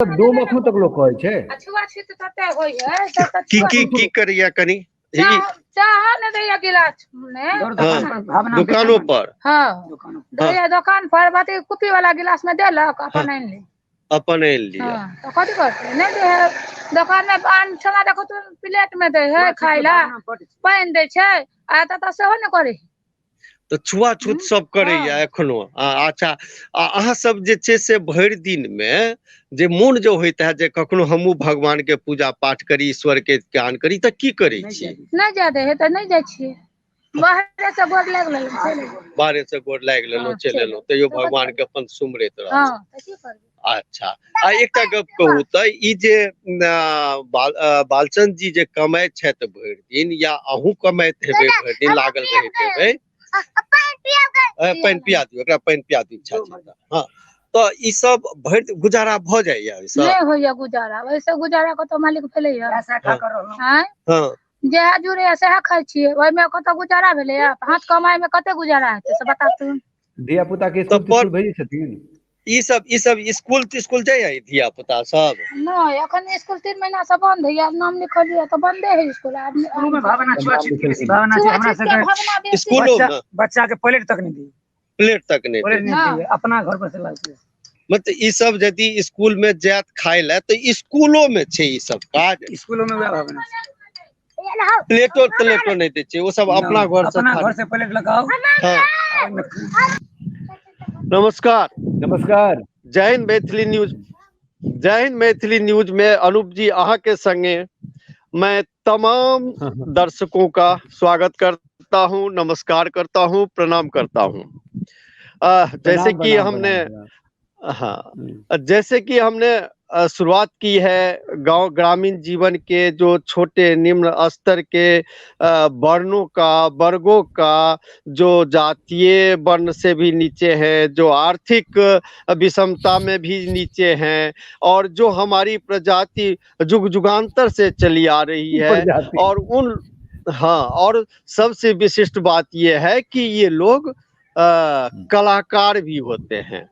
दो मखों तक लोग कहै छै अछुआछूत तते होय है की करिया कनी चाह न दैया गिलास ने दुकानों पर दैया दुकान पर बाती कुपी वाला गिलास में देलक अपन आइन ले अपन आइन लिया तो कथि करते नहीं दे है दुकान में पान छना देखो तो प्लेट में दे है खाइला पाइन दे छै आ त सेहो न करे तो छुआछूत सब करैया एखनो अच्छा अहाँ सब जे छै से भरि दिन में जे मोन जो होइत है जे कखनो हमहू भगवान के पूजा पाठ करी ईश्वर के ध्यान करी त की करै छी नहीं जादे है त नहीं जाय छी बाहर से गोर लाग लेलहुं बाहर से गोर लाग लेलहुं चलि एलहुं तैयो भगवान के अपन सुमरैत रहल हां त की करबै अच्छा एकटा गप कहू त ई जे बालचंद जी जे कमाइत छथि भरि दिन या अहूँ कमाइत हेबै भरि दिन लागल रहैत हेबै पानि पिया दियौ एकरा पानि पिया दियौ हाँ तो ई सब भरि गुजारा भ जाइया ऐसा नहीं होइया गुजारा वैसे गुजारा को तो मालिक भेले हां जे जुड़े सह खाइ छियै ओइ में कत गुजारा भेले हाथ कमाई में कते गुजारा हेतै से बता तू धिया पुता के स्कूल भेजै छथिन ई सब स्कूल जाइया धिया पुता सब नहीं अखन स्कूल 3 महीना से बंद है यार नाम लिखलिए तो बंदे है स्कूल में भावना छुआछूत के भावना छै हमरा सब स्कूलों में बच्चा के प्लेट तक नहीं दी प्लेट तक नहीं दी अपना घर पर से लाके मतलब ई सब यदि स्कूल में जात खाय ले तो स्कूलों में छै ई सब काज स्कूलों में वह भावना प्लेटो नहीं दे छै वो सब अपना घर से प्लेट लगाओ नमस्कार जय हिंद मैथिली न्यूज में अनूप जी अहाँ के संगे मैं तमाम दर्शकों का स्वागत करता हूं नमस्कार करता हूं प्रणाम करता हूं जैसे कि हमने शुरुआत की है गांव ग्रामीण जीवन के जो छोटे निम्न स्तर के वर्गों का जो जातीय वर्ण से भी नीचे है जो आर्थिक विषमता में भी नीचे हैं और जो हमारी प्रजाति जुग जुगांतर से चली आ रही है और सबसे विशिष्ट बात ये है कि ये लोग कलाकार भी होते हैं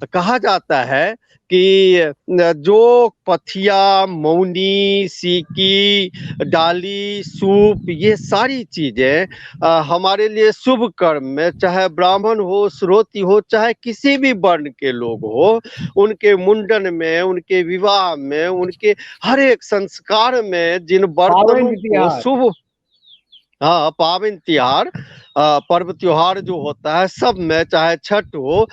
कहा जाता है कि जो पथिया मौनी सीकी डाली सूप ये सारी चीजें हमारे लिए शुभ कर्म में चाहे ब्राह्मण हो श्रोती हो चाहे किसी भी वर्ण के लोग हो उनके मुंडन में उनके विवाह में उनके हर एक संस्कार में जिन बर्तनों को शुभ पावन त्योहार पर्व त्योहार जो होता है सब में चाहे छठ हो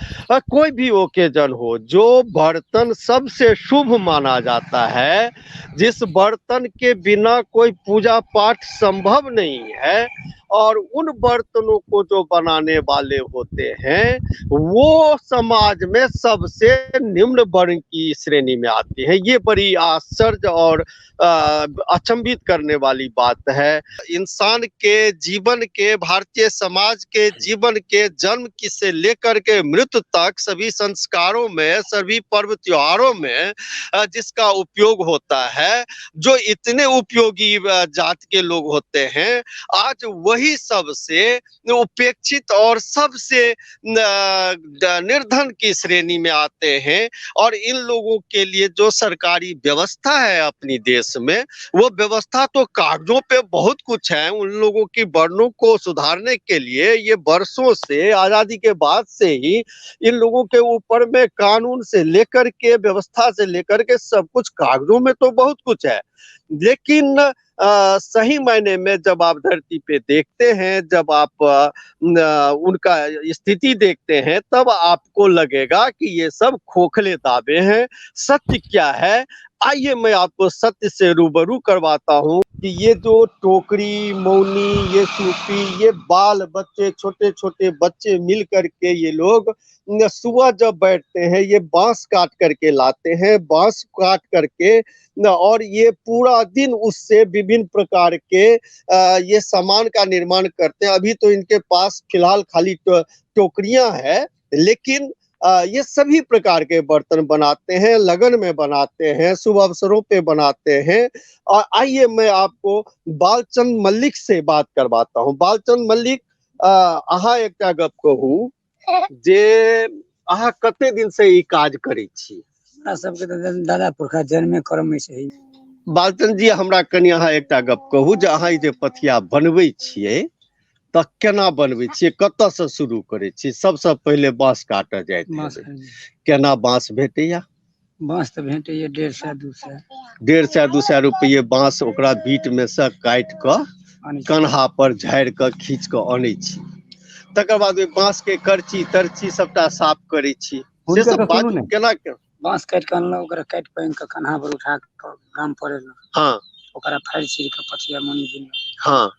कोई भी ओकेजन हो जो बर्तन सबसे शुभ माना जाता है जिस बर्तन के बिना कोई पूजा पाठ संभव नहीं है और उन बर्तनों को जो बनाने वाले होते हैं वो समाज में सबसे निम्न वर्ण की श्रेणी में आते हैं ये बड़ी आश्चर्य और अचंभित करने वाली बात है इंसान के जीवन के भारतीय समाज के जीवन के जन्म की से लेकर के मृत्यु तक सभी संस्कारों में सभी पर्व त्योहारों में जिसका उपयोग होता है जो इतने उपयोगी जात के लोग होते हैं आज वही सबसे उपेक्षित और सबसे निर्धन की श्रेणी में आते हैं और इन लोगों के लिए जो सरकारी व्यवस्था है अपनी देश में वो व्यवस्था तो कागजों पे बहुत कुछ है उन लोगों की वर्णों को सुधारने के लिए ये वर्षों से आजादी के बाद से ही इन लोगों के ऊपर में कानून से लेकर के व्यवस्था से लेकर के सब कुछ कागजों में तो बहुत कुछ है लेकिन सही मायने में जब आप धरती पे देखते हैं जब आप उनका स्थिति देखते हैं तब आपको लगेगा कि ये सब खोखले दावे हैं सत्य क्या है आइए मैं आपको सत्य से रूबरू करवाता हूँ कि ये जो टोकरी मौनी ये सूपी ये बाल बच्चे छोटे छोटे बच्चे मिल करके ये लोग सुबह जब बैठते हैं ये बांस काट करके लाते हैं बांस काट करके और ये पूरा दिन उससे विभिन्न प्रकार के ये सामान का निर्माण करते हैं अभी तो इनके पास फिलहाल खाली टोकरियां हैं लेकिन ये सभी प्रकार के बर्तन बनाते हैं लगन में बनाते हैं शुभ अवसरों पे बनाते हैं और आइए मैं आपको बालचंद मल्लिक से बात करवाता हूँ बालचंद मल्लिक अहाँ एकटा गप कहू जे अहाँ कते दिन से ई काज करै छी हमरा सबके तऽ दादा पुरखा जन्मे कर्म में छै। बालचंद जी हमरा कनि अहाँ एकटा गप कहू जे अहाँ ई जे पथिया बनबै छियै तऽ केना बनबै छियै, कतऽ से शुरू करै छियै? सबसँ पहिले बाँस काटऽ जाइत बाँस हेबै, केना बाँस भेटैया? बाँस तऽ भेटैया 150 200 150 200 रुपये बाँस ओकरा बीट में से काटि कऽ कन्हा पर झाड़ि कऽ खींच कऽ अनै छी, तकर बाद ओहि बाँस के करची तरची सबटा साफ करै छी, से हुनके सब तऽ सुनू बाजू ने, केना बाँस काटि कऽ अनलहुँ, ओकरा काटि पानि कऽ कन्हा पर उठा कऽ गाम पर एलहुँ। हाँ ओकरा फाड़ि छीड़ कऽ पथिया मोनी बिनलहुँ। हाँ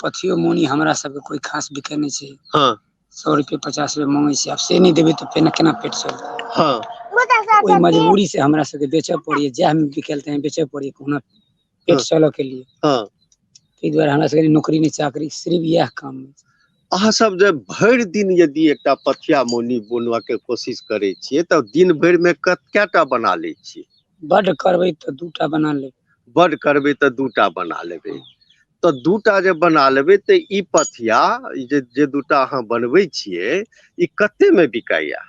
पथियो मोनी हमरा सबके कोई खास बिकै नहि छै। हाँ 100 रुपये 50 रुपये मांगे छै, आब से नहीं देबै तऽ फेर केना पेट चलतै? हाँ ओई मजबूरी से हमरा सबके बेचऽ पड़ैया, जएह में बिकेल तहें बेचऽ पड़ैया कहुना पेट चलऽ के लिए। हाँ ताहि दुआरे हमरा सबके नौकरी नहीं चाकरी, सिर्फ इएह काम में। अहाँ सब जे भरि दिन यदि एकटा पथिया मोनी बुनबा के कोशिश करै छियै तऽ दिन भरि में कएटा बना लै छियै? बड्ड करबै तऽ 2टा बना लेबै। बड्ड करबै तऽ 2टा बना लेबै। तऽ 2टा जे बना लेबै तऽ ई पथिया जे 2टा अहाँ बनबै छियै ई कते में बिकाइया?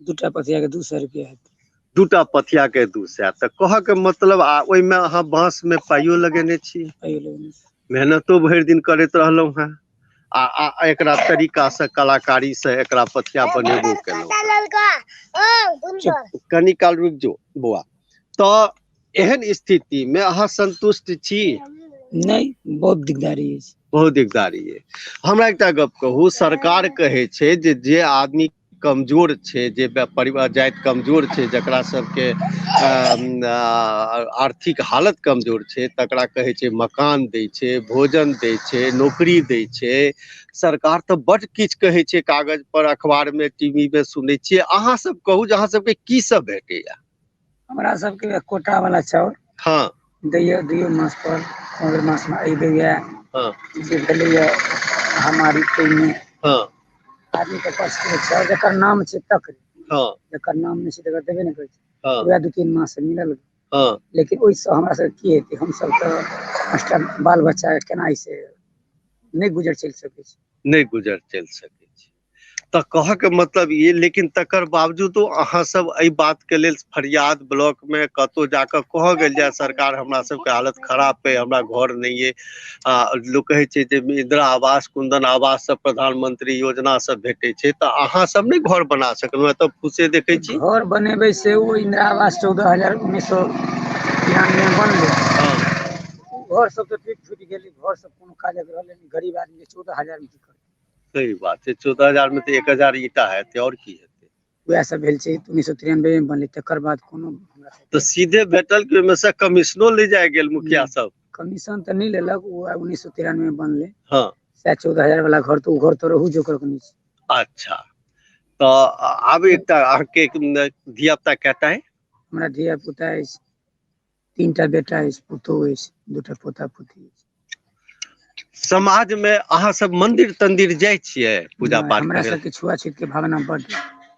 2टा पथिया के 200 रुपया हेतै। 2टा पथिया के 200, तऽ कहऽ के मतलब आ ओहिमे अहाँ बाँस में पाइयो लगेने छी, मेहनतो भरि दिन करैत रहलहुँ हैं आ एकरा तरीका से कलाकारी से एकरा पथिया बनेबो केलहुँ। कनी काल रुकि जो बौआ। तऽ एहन स्थिति में अहाँ संतुष्ट छी? नहीं, बहुत दिकदारी अछि। बहुत दिकदारी है। हमरा एकटा गप कहू, सरकार कहै छै जे आदमी कमजोर छै, जे परिवार जाति कमजोर छै, जकरा सबके आर्थिक हालत कमजोर छै, तकरा कहै छै मकान दै छै, भोजन दै छै, नौकरी दै छै। सरकार तऽ बड्ड किछु कहै छै, कागज पर अखबार में टीवी में सुनै छियै। अहाँ सब कहू जे अहाँ सबके की सब भेटैया? हमरा सबके कोटा वाला चाउर हाँ दैया 2 मास पर, अगर मास में आई दैया। हाँ जे भेलैया हमारी में हाँ आदमी के पास चाउर जकर नाम छै तकरे, हाँ जकर नाम नहीं छै तकर देबे नहीं करै छै। हाँ वएह 2-3 मास से मिलल। हाँ लेकिन ओइसँ हमरा सबके की हेतै? हमसब तऽ 5टा बाल बच्चा केना ऐसे नहीं गुजर चलि सकै छै। नहीं गुजर चलि सकै छै। तऽ कहऽ के मतलब ये, लेकिन तकर बावजूदो अहाँ सब एहि बात के लेल फरियाद ब्लॉक में कतौ जाकर कहऽ गेल जाय सरकार हमरा सबके हालत खराब है, हमरा घर नहीं है। लोग कहै छै जे इंदिरा आवास कुंदन आवास सब प्रधानमंत्री योजना सब भेटै छै, तऽ अहाँ सब नहीं घर बना सकलहुँ? तऽ फुसे देखै छी घर बनेबै से वो इंदिरा आवास 14,1993 में बनलै। घर सब तो टूट गेलै, घर सब कोनो काजक रहलै नहीं, गरीब आदमी 14,000 में की करतै? सही बात छै, 14,000 में तो 1,000 ईटा हेतै, और की हेतै? वएह सब भेल छै 1993 में बनलै, तकर बाद कोनो हमरा तो सीधे भेटल कि ओहिमे से कमीशनो ले जाय गेल मुखिया सब? कमीशन तऽ नहीं लेलक, वो 1993 में बनलै। हाँ 14,000 वाला घर, तो घर तो रहू जोकर नहीं छै। अच्छा, तो आब एकटा अहाँके धिया पुता केटा है? हमरा धिया पुता अछि, 3टा बेटा अछि, पुतोहु अछि, 2टा पोता पोती अछि। समाज में अहाँ सब मंदिर तंदिर जाइ छियै पूजा पाठ हमरा करे? सबके छुआछूत के भावना बड्ड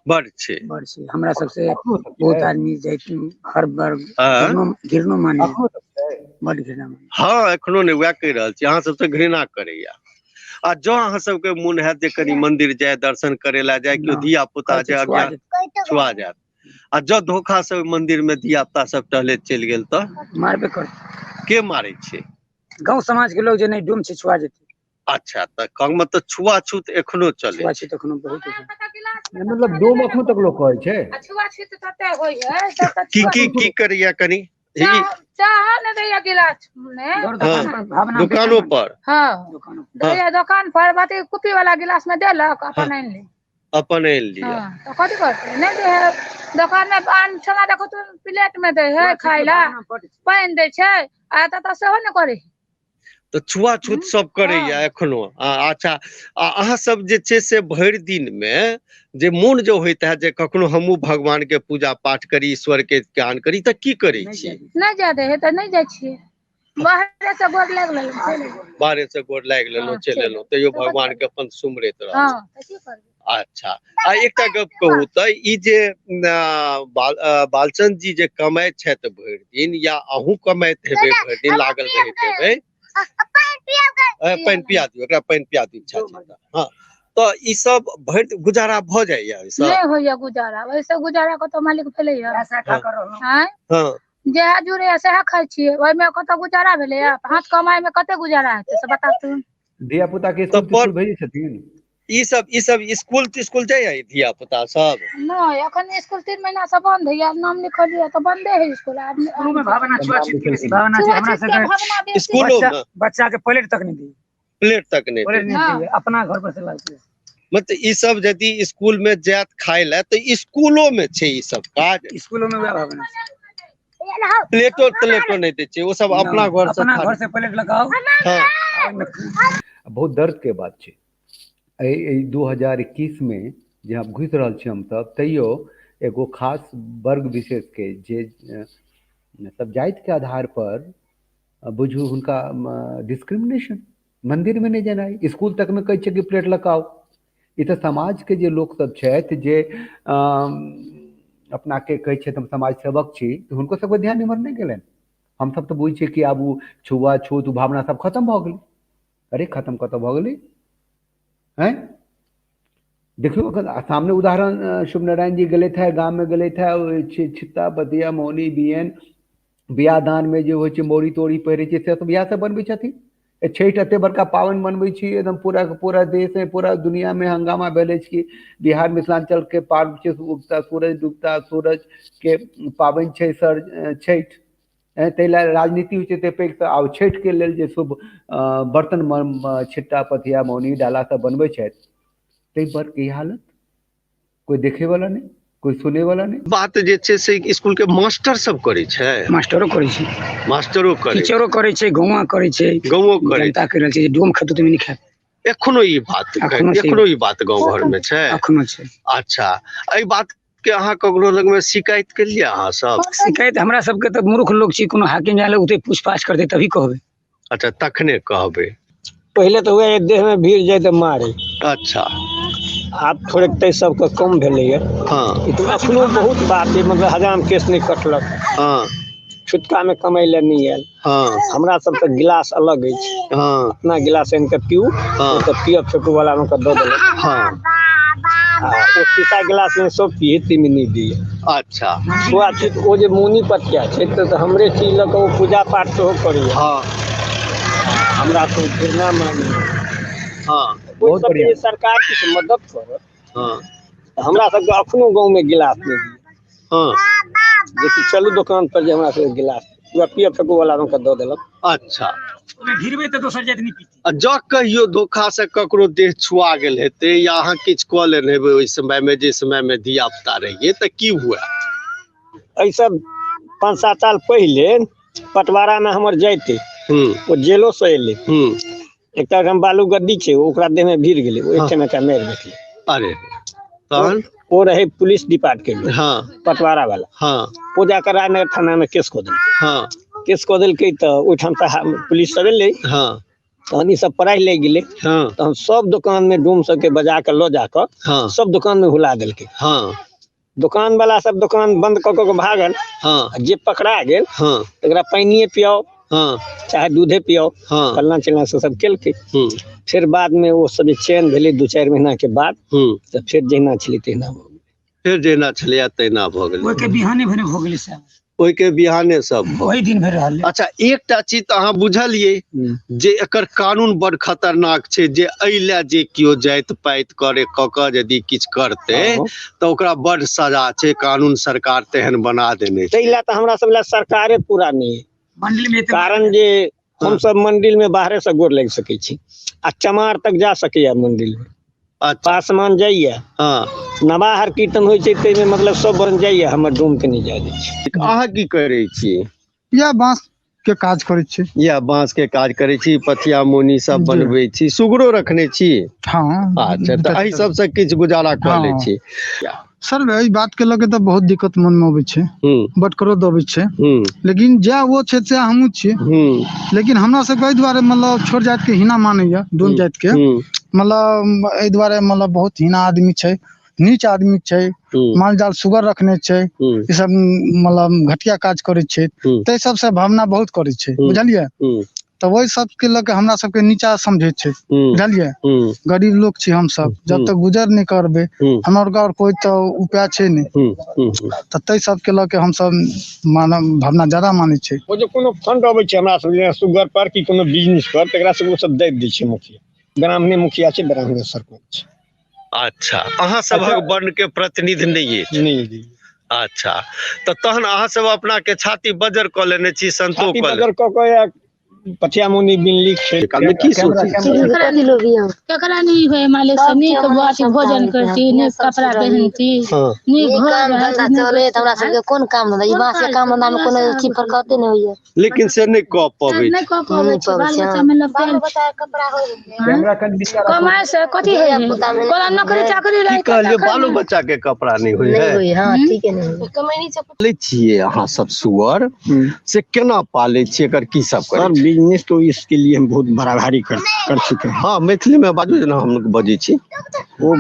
बड़ छै। बड़ छै। हमरा सबसे अखनो तक बहुत छै? आदमी जाति हर वर्ग हाँ घृणो माने, अखनो तक छै? बड्ड घृणा माने। हाँ एखनो नहीं, वएह कहि रहल छी, अहाँ सबसे घृणा करैया। आ जो अहाँ सबके मोन हैत जे कनी मंदिर जाय, दर्शन करे ला जाय, केओ धिया पुता जे अज्ञान छुआ जायत, आ जो धोखा से मंदिर में धिया पुता सब टहलैत चलि गेल तऽ मारबे करतै। के मारै छै? गाँव समाज के लोग जे नहीं डूम छै छुआ जेतै। अच्छा, तऽ कहूँ मतलब छुआछूत एखनो चलै छै? छुआछूत एखनो बहुत है। मतलब डोम अखनो तक लोग कहै छै? छुआछूत तते होय है, की करैया कनी? चाह नहीं दैया गिलास में, दुकानों पर? हाँ दैया दुकान पर, बाती कुपी वाला गिलास में देलक, अपन आनि ली। अपन आनि लिया। तो कथी करतै? नहीं दे है दुकान में, पान छना देखो तो प्लेट में दे है खाय ला, पानि दै छै, आ तऽ सेहो नहीं करे। तऽ छुआछूत सब करैया एखनो? अच्छा, अहाँ सब जे छै से भरि दिन में जे मोन जो होइत है जे कखनो हमहूँ भगवान के पूजा पाठ करी, ईश्वर के ध्यान करी, तऽ की करै छी? नहीं जादे है तो नहीं जाइ छियै, बाहरे से गोर लागि लेलहुँ, बाहरे से गोर लागि लेलहुँ, चलि एलहुँ, तैयो भगवान के अपन सुमरैत रहलहुँ। अच्छा, आ एकटा गप कहू तऽ ई जे बालचंद जी जे कमाइत छथि भरि दिन, या अहूँ कमाइत हेबै भरि दिन, लागल रहैत हेबै, पानि पिया दियौ एकरा, पानि पिया दियौ। हाँ, तो ई सब भरि गुजारा भ जाइए ई सब नहीं होइया गुजारा, वैसे गुजारा कत मालिक भेले हाँ जहाँ जुड़े सह खाई छिए, ओइ में कत गुजारा भेले हाथ कमाई में कते गुजारा हेते से बता तू। धिया पुता के स्कूल भेजे छथिन ई सब स्कूल जाइए धिया पुता सब नहीं, अखन स्कूल 3 महीना से बंद है यार, नाम लिखलिए तो बंदे है स्कूल। स्कूल में भावना छुआछूत के बेसी भावना छै हमरा सबके स्कूलों में बच्चा के प्लेट तक नहीं दी, प्लेट तक नहीं दी अपना घर पर से लाके। मतलब ई सब यदि स्कूल में जात खाए ला तो स्कूलों में छै ई सब काज, स्कूलों में वह भावना प्लेटो नहीं दे छै, वो सब अपना घर से प्लेट लगाओ। बहुत दर्द के बात छै। 2021 में जे हम घुस रहल छी हम सब, तैयो एगो खास वर्ग विशेष के जे सब जाति के आधार पर बुझू हुनका डिस्क्रिमिनेशन, मंदिर में नहीं जेनाइ, स्कूल तक में कहै छै कि प्लेट लगाओ। ई तो समाज के जे लोक सब छथि जे अपना के कहै छै हम समाज सेवक छी, तो हुनको सबके ध्यान इम्हर नहीं गेलनि। हम सब तो बुझै छियै कि आब उ छुआछूत भावना सब खत्म भ गेलै। अरे खत्म कतऽ भ गेलै हैं? देखियो सामने उदाहरण शुभ नारायण जी गले थे, गांव में गले थे, छित्ता बतिया मौनी बियन बियाह दान में जो होइ छै मौरी तोरी पहिरे छै से सब बियाह सब बनबै छथिन। छठि एते बड़का पावन मनबै छी, एकदम पूरा देश में पूरा दुनिया में हंगामा भेले कि बिहार मिथिलांचल के पर्व छै उगता सूरज डूबता सूरज के पावन छै सर छठि। ताहि ला राजनीति होइ छै ते पैघ तऽ आब छठि के लेल जे शुभ बर्तन छिट्टा पथिया मौनी डाला सब बनबै छथि, ताहि पर की हालत, कोई देखे वाला नहीं, कोई सुने वाला नहीं। बात जे छै से स्कूल के मास्टर सब करे छै, मास्टरो करे छै, मास्टरो करे, टीचरो करे छै, गौवा करे छै, गौवो करे, जनता करे छै डोम खतो त नहीं खाए। एखनो ई बात गांव घर में छै, एखनो छै। अच्छा, एई बात के अहाँ ककरो लग में शिकायत केलिए? अहाँ सब शिकायत हमरा सबके त मूर्ख लोग छी, कोनो हाकिम जाले उते पूछपाछ करते तभी कहबे। अच्छा, तखने कहबे। पहले तो हुए देह में भीड़ जाए तो मारे। अच्छा, आप थोड़े तय सबके कम भेले है। हाँ, अखनो बहुत बात है, मतलब हजाम केस नहीं कटलक। हाँ, छुटका में कमाई ले नहीं आयल। हाँ, हमरा सब के गिलास अलग है। हाँ, अपना गिलास इनके पीऊ, हाँ, तो पियब छोटू वाला में दो दे। हाँ, वो शीशा गिलास में सब पिए तीन नहीं दिए। अच्छा, छुआछूत वो जे मुनि पतिया छै तो हमरे चीज लग वो पूजा पाठ सेहो करिए। हाँ, हमरा तो घृणा मानी। हाँ, बहुत बढ़िया। सरकार की मदद कर। हाँ, हमरा सब के अखनो गांव में गिलास नहीं दिए। हाँ, जैसे चलू दुकान पर जे हमरा सब गिलास पूरा पियब फेंकू वाला में दो देलक। अच्छा, ओमे भिड़बे त दोसर जात नहीं पीती। जँ कहियो धोखा से ककरो देह छुआ गेल हेतै या अहाँ किछु कऽ लेने हेबै ओहि समय में, जे समय में धिया पुता रहिए, तो की हुआ? ऐसा 5-7 साल पहले पटवारा में हमर जाइते वो जेलो से एले। एक हम बालू गद्दी छै, ओकरा देह में भीड़ गेले, ओ एक में का मार देलकै। अरे तहन वो रहे पुलिस डिपार्टमेंट के, हाँ, पटवारा वाला, हाँ, वो जाकर राजनगर थाना में केस कऽ देलकै। हाँ, केस कऽ देलकै तो ओइठाम से पुलिस सब एले। हाँ, तहन ई सब पढ़ाई ले गेले। हाँ, तहन सब दुकान में डूम सबके बजा के लो जाकर, हाँ, सब दुकान में हुला देलकै। हाँ, दुकान वाला सब दुकान बंद कऽ के भागल। हाँ, जे पकड़ा गेल, हाँ, एकरा पानिये पियाओ, हाँ, चाहे दूधे पियाओ, हाँ, फलना चिलना से सब केलकै। फिर बाद में वो सब चैन भेले 2-4 महीना के बाद, तो फिर जहिना छलै तहिना भ गेलै। फिर जेना छलै तहिना भ गेलै। ओइ के बिहाने भने भ गेलै सब। ओहि के बिहाने सब वही दिन भर रहल। अच्छा, एकटा चीज तो अहाँ बुझलिए जे एकर कानून बड़ खतरनाक छै, जे एइला जे कियो जाइत पाइत करे क यदि किछ करते तो ओकरा बड़ सजा छै, कानून सरकार तेहन बना देने छै। तैला त हमरा सब ला सरकारे पूरा नहीं है मंडल में, कारण जे हम सब मंदिर में बाहरे से गोर लग सके छी, आ चमार तक जा सके मंदिर में। अच्छा, पासमान जाइए, हाँ, नवाहर कीर्तन होइ छै तै में मतलब सब बन जाइए, हमर डूम के नहीं जाय दै छै। अहाँ की करे छी? या बांस के काज करे छी। या बांस के काज करे छी, पथिया मोनी सब बनबै छी, सुगरो रखने छी? हाँ। अच्छा, तो एहि सब से किछ गुजारा कर ले छी? सर एहि बात के लगे तो बहुत दिक्कत मन में आबै छै, बट करो दबै छै, लेकिन जे वो छै से हमहू छी। लेकिन हमरा सब एहि दुआरे मतलब छोट जात के हीना मानैया, डोम जात के मतलब एहि दुआरे मतलब बहुत हीना आदमी छै, नीच आदमी छै, माल जाल सुगर रखने छै, ई सब मतलब घटिया काज करे छै, तै सब से भावना बहुत करे छै, बुझलिए। तो वही सब के लके हमरा सबके नीचा समझे छे, बुझलिए। गरीब लोग छी हम सब, जब तक गुजर नहीं करबे हमर गाँव कोई तो उपाय छे नहीं, तो तै सब के लके हम सब मानव भावना ज्यादा माने छे। वो जो कोनो फंड आबै छै हमरा सब जेना सुगर पर कि कोनो बिजनेस पर, तकरा से वो सब दे दै छै मुखिया, ग्रामीण मुखिया छै, ग्रामीण सरपंच। अच्छा, अहाँ सभक वर्ण के प्रतिनिधि नहीं है? नहीं। अच्छा, तो तहन अहाँ सब अपना के छाती बजर क लेने छी, संतोष क लेने बजर क पथिया मुनि बिनली खेल में की सोची? केकरा नहीं होए मालिक से नीक बात भोजन करती, नीक कपड़ा पहनती, नीक घर चले त हमरा सबके कोन काम धंधा, ई बात से काम धंधा में कोनो चीज पर कहते नहीं होइए, लेकिन से नहीं कह पाबै नहीं कह पाबै छै। बाल बच्चा में लगते कपड़ा हो कमाए से कथी है, कोला नौकरी चाकरी रहे कहलिए बालो बच्चा के कपड़ा नहीं होय है। नहीं हां ठीक है नहीं कमाई से पाले छिए अहाँ सब सुअर से केना पाले छिए, एकर की सब करे? बिजनेस तो इसके लिए हम बहुत बड़ा भारी कर चुके हैं। हाँ, मैथिली में बाजू जेना हम लोग बजे छी। वो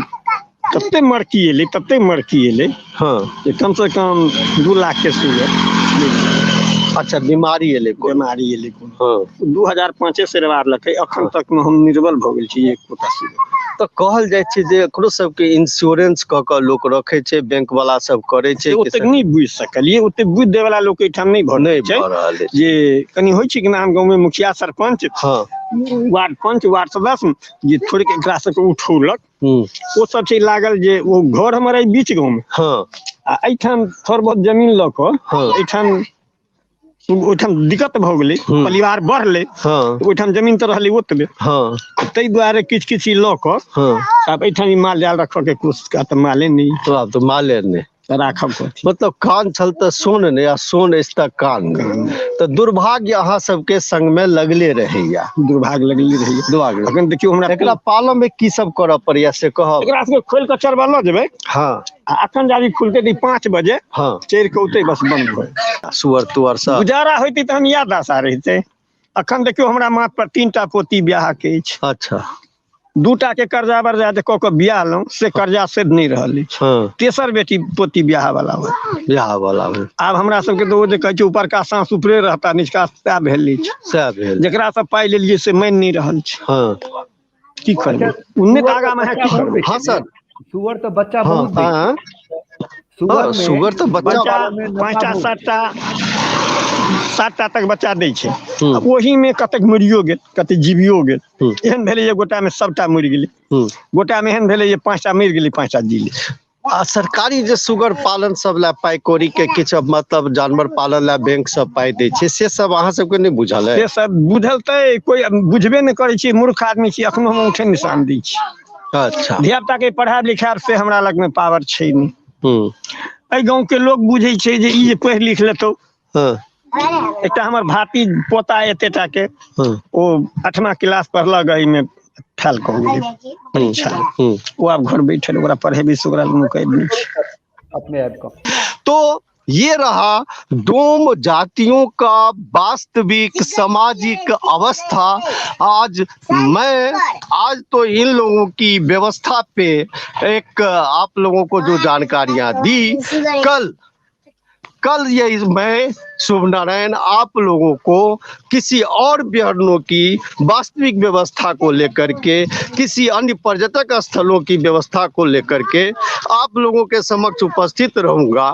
तत्ते मरकी एले हाँ, ये कम से कम 2 लाख के सुअर। अच्छा, बीमारी एले को? बीमारी एले को हाँ, 2005 से रवार लखे, अखन तक में हम निर्बल भ गेल छी एक कोटा सुअर। तो कहल जाय छै जे एकरो सबके इंश्योरेंस क के लोग रखे छै, बैंक वाला सब करे छै। ओते नहीं बुझ सकलिए, ओते बुझ दे वाला लोग के ठाम नहीं भरले छै जे कनी होय छै कि नाम गांव में मुखिया सरपंच हाँ, वार्ड पंच वार्ड सदस्य जे थोड़े के एकरा से उठौलक, वो सब चीज लागल जे वो घर हमारे बीच गांव में हाँ, आ एठाम थोड़ बहुत जमीन ल क हाँ, एठाम ओठाम दिक्कत भ गेलै, परिवार बढ़ले हाँ, ओठाम जमीन तो रहले ओतबे हाँ, तै दुआरे किछ किछ ल क हाँ, अब एठाम माल जाल रख के कोशिश का तो माले नहीं, तो अब तो माले नहीं राखब कथी। मतलब कान छलते सोन ने, या सोन इस्ता कान तो दुर्भाग्य अहाँ सबके संग में लगले रहैया, दुर्भाग्य लगले रहैया। दुर्भाग्य अखन देखियो हमरा एकरा पालन में की सब करऽ पड़िया से कहब? एकरा से खोल के चरबा ल जेबै हाँ, अखन जारी खुलते 5 बजे हाँ, चेर के उते बस बंद हो सुअर तुअर सब गुजारा होती तो हम याद आशा रहते। अखन देखियो हमरा माथ पर 3टा पोती ब्याह के अछि। अच्छा, 2टा के कर्जा बर्जा जे क के बियाह लौ से कर्जा से नहीं रहल अछि हाँ, तेसर बेटी पोती ब्याह वाला हो ब्याह वाला हो। आब हमरा सबके तो जे कहै छै ऊपर का सांस ऊपरे रहता, निचका सएह भेल अछि, सएह भेल जेकरा से पाइ लेलिए से मान नहीं रहल छै हाँ, की करबै उन्ने आगा में की करबै? हाँ सर, सुअर तो बच्चा हाँ, बहुत हाँ, सुअर तो बच्चा 5टा 7टा तक बच्चा दै छै, ओही में कतेक मरियो गेल, कते जीवियो गेल। एहन भेलै जे गोटा में सबटा मरि गेलै, गोटा में एहन भेलै जे 5टा मरि गेलै 5टा जीले। आ सरकारी जे सुगर पालन सब ला पाई कौड़ी के किछ मतलब जानवर पालन ला बैंक सब पाई दै छै, से सब अहाँ सबके नहीं बुझल है? से सब बुझल तै कोई बुझबे नहीं करे छी, मूर्ख आदमी छी, अखनो हम उठे निशान दै छी। अच्छा, धिया पुता के पढ़ाई लिखाई से हमरा लग में पावर छै नहीं। ए गांव के लोग बुझे छै जे ई जे पढ़ लिख लेतौ हाँ, एकटा हमर भाती पोता एतेटा के ओ 8वां क्लास पढ़लक, एहि में फेल क गेलै परीक्षा, वो अब घर बैठल ओकरा पढ़ेबी से ओकरा मुकैब नहीं छै अपने आप को। तो ये रहा डोम जातियों का वास्तविक सामाजिक अवस्था। आज तो इन लोगों की व्यवस्था पे एक आप लोगों को जो जानकारियां दी, कल ये मैं शुभ नारायण आप लोगों को किसी और बिहारियों की वास्तविक व्यवस्था को लेकर के, किसी अन्य पर्यटक स्थलों की व्यवस्था को लेकर के आप लोगों के समक्ष उपस्थित रहूंगा।